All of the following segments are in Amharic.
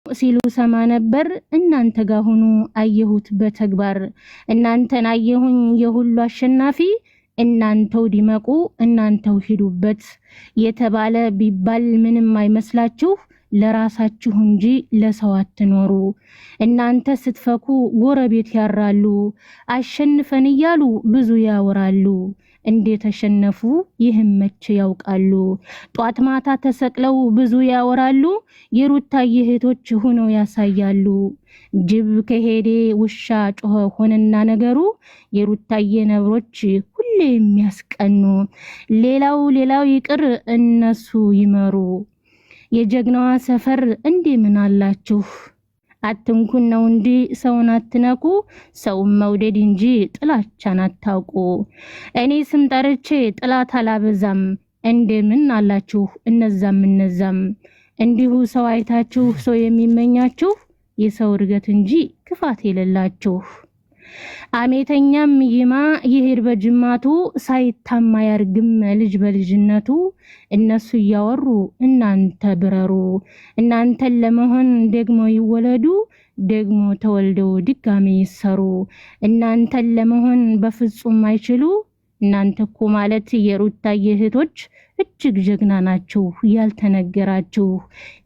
ሲሉ ሰማ ነበር። እናንተ ጋር ሆኖ አየሁት በተግባር እናንተን አየሁኝ የሁሉ አሸናፊ እናንተው ዲመቁ እናንተው ሂዱበት የተባለ ቢባል ምንም አይመስላችሁ ለራሳችሁ እንጂ ለሰው አትኖሩ። እናንተ ስትፈኩ ጎረቤት ያራሉ አሸንፈን እያሉ ብዙ ያወራሉ። እንዴት ተሸነፉ ይህም መቼ ያውቃሉ። ጧት ማታ ተሰቅለው ብዙ ያወራሉ የሩታዬ እህቶች ሆነው ያሳያሉ። ጅብ ከሄደ ውሻ ጮኸ ሆነና ነገሩ የሩታዬ ነብሮች ሁሌ የሚያስቀኑ ሌላው ይቅር እነሱ ይመሩ። የጀግናዋ ሰፈር እንዴ ምን አላችሁ አትንኩን ነው እንጂ ሰውን አትነኩ ሰው መውደድ እንጂ ጥላቻን አታውቁ። እኔ ስም ጠርቼ ጥላት አላበዛም እንደምን አላችሁ እነዛም እንዲሁ ሰው አይታችሁ ሰው የሚመኛችሁ የሰው እርገት እንጂ ክፋት የሌላችሁ። አሜተኛም ይማ ይሄድ በጅማቱ ሳይታማ ያርግም ልጅ በልጅነቱ። እነሱ እያወሩ እናንተ ብረሩ እናንተን ለመሆን ደግሞ ይወለዱ ደግሞ ተወልደው ድጋሚ ይሰሩ። እናንተን ለመሆን በፍጹም አይችሉ። እናንተ እኮ ማለት የሩታዬ እህቶች እጅግ ጀግና ናችሁ ያልተነገራችሁ።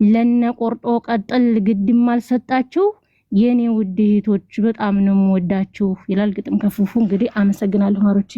ለነ ቆርጦ ቀጥል ግድም አልሰጣችሁ የኔ ውድ እህቶች በጣም ነው ወዳችሁ ይላል ግጥም ከፉፉ። እንግዲህ አመሰግናለሁ ማሮቼ።